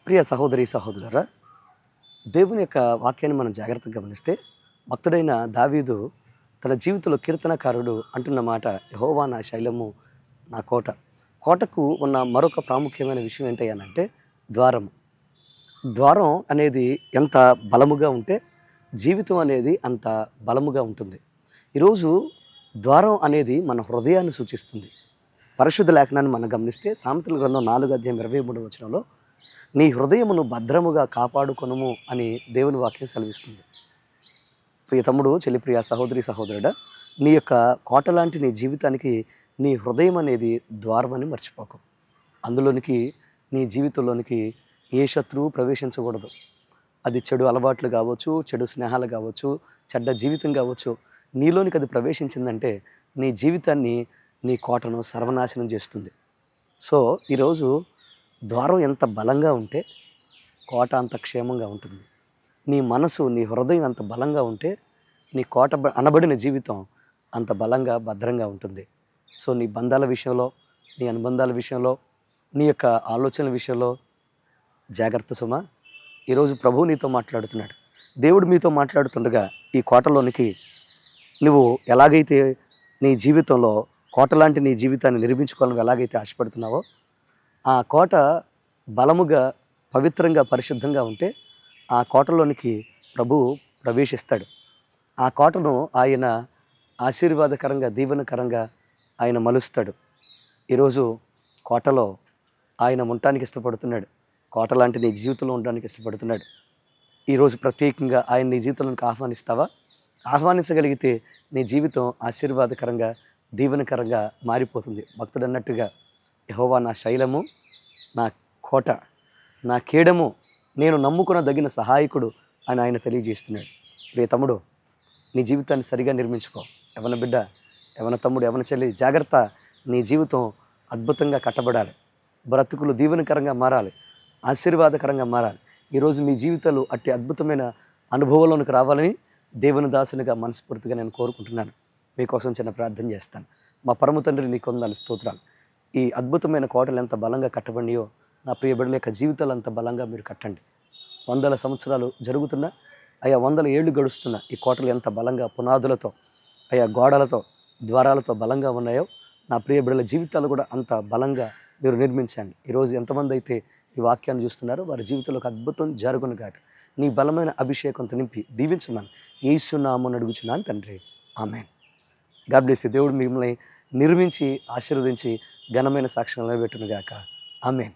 ప్రియ సహోదరి సహోదరులారా, దేవుని యొక్క వాక్యాన్ని మనం జాగ్రత్తగా గమనిస్తే భక్తుడైన దావీదు తన జీవితంలో కీర్తనకారుడు అంటున్న మాట, యెహోవా నా శైలము, నా కోట. కోటకు ఉన్న మరొక ప్రాముఖ్యమైన విషయం ఏంటయ్యానంటే ద్వారము. ద్వారం అనేది ఎంత బలముగా ఉంటే జీవితం అనేది అంత బలముగా ఉంటుంది. ఈరోజు ద్వారం అనేది మన హృదయాన్ని సూచిస్తుంది. పరిశుద్ధ లేఖనాన్ని మనం గమనిస్తే సామెతల గ్రంథం 4:23 నీ హృదయమును భద్రముగా కాపాడుకొనుము అని దేవుని వాక్యం సెలవిస్తుంది. ప్రియ తమ్ముడు, చెల్లి, ప్రియ సహోదరి సహోదరుడా, నీ యొక్క కోట లాంటి నీ జీవితానికి నీ హృదయం అనేది ద్వారం అని మర్చిపోకు. అందులోనికి నీ జీవితంలోనికి ఏ శత్రువు ప్రవేశించకూడదు. అది చెడు అలవాట్లు కావచ్చు, చెడు స్నేహాలు కావచ్చు, చెడ్డ జీవితం కావచ్చు. నీలోనికి అది ప్రవేశించిందంటే నీ జీవితాన్ని, నీ కోటను సర్వనాశనం చేస్తుంది. సో ఈరోజు ద్వారం ఎంత బలంగా ఉంటే కోట అంత క్షేమంగా ఉంటుంది. నీ మనసు, నీ హృదయం అంత బలంగా ఉంటే నీ కోట అనబడిన జీవితం అంత బలంగా, భద్రంగా ఉంటుంది. సో నీ బంధాల విషయంలో, నీ అనుబంధాల విషయంలో, నీ యొక్క ఆలోచనల విషయంలో జాగ్రత్త సుమా. ఈరోజు ప్రభువు నీతో మాట్లాడుతున్నాడు. దేవుడు మీతో మాట్లాడుతుండగా ఈ కోటలోనికి నువ్వు ఎలాగైతే నీ జీవితంలో కోటలాంటి నీ జీవితాన్ని నిర్మించుకోవాలని ఎలాగైతే ఆశపడుతున్నావో, ఆ కోట బలముగా, పవిత్రంగా, పరిశుద్ధంగా ఉంటే ఆ కోటలోనికి ప్రభువు ప్రవేశిస్తాడు. ఆ కోటను ఆయన ఆశీర్వాదకరంగా, దీవెనకరంగా ఆయన మలుస్తాడు. ఈరోజు కోటలో ఆయన ఉండటానికి ఇష్టపడుతున్నాడు. కోట లాంటి నీ జీవితంలో ఉండడానికి ఇష్టపడుతున్నాడు. ఈరోజు ప్రత్యేకంగా ఆయన నీ జీవితంలోకి ఆహ్వానిస్తావా? ఆహ్వానించగలిగితే నీ జీవితం ఆశీర్వాదకరంగా, దీవెనకరంగా మారిపోతుంది. భక్తుడు అన్నట్టుగా, యెహోవా నా శైలము, నా కోట, నా కేడము, నేను నమ్ముకొనదగిన సహాయకుడు అని ఆయన తెలియజేస్తున్నాడు. ప్రియ తమ్ముడు, నీ జీవితాన్ని సరిగా నిర్మించుకో. యవన బిడ్డ, యవన తమ్ముడు, యవన చెల్లి, జాగ్రత్త. నీ జీవితం అద్భుతంగా కట్టబడాలి. బ్రతుకులు దీవెనకరంగా మారాలి, ఆశీర్వాదకరంగా మారాలి. ఈరోజు మీ జీవితాలు అట్టి అద్భుతమైన అనుభవంలోనికి రావాలని దేవుని దాసునిగా మనస్ఫూర్తిగా నేను కోరుకుంటున్నాను. మీకోసం చిన్న ప్రార్థన చేస్తాను. మా పరమ తండ్రి, నీ కొందరు స్తోత్రాలు. ఈ అద్భుతమైన కోటలు ఎంత బలంగా కట్టబడినాయో నా ప్రియ బిడ్డల యొక్క జీవితాలు అంత బలంగా మీరు కట్టండి. 100 సంవత్సరాలు జరుగుతున్నా, 100 ఏళ్ళు గడుస్తున్న ఈ కోటలు ఎంత బలంగా పునాదులతో, గోడలతో, ద్వారాలతో బలంగా ఉన్నాయో నా ప్రియ బిడ్డల జీవితాలు కూడా అంత బలంగా మీరు నిర్మించండి. ఈరోజు ఎంతమంది అయితే ఈ వాక్యాన్ని చూస్తున్నారో వారి జీవితంలో ఒక అద్భుతం జరుగును గాక. నీ బలమైన అభిషేకంతో నింపి దీవించమని యేసు నామమున అడుగుచున్నాను తండ్రి, ఆమేన్. God bless you. దేవుడు మిమ్మల్ని నిర్మించి, ఆశీర్వదించి ఘనమైన సాక్ష్యం నిలబెట్టును గాక. ఆమేన్.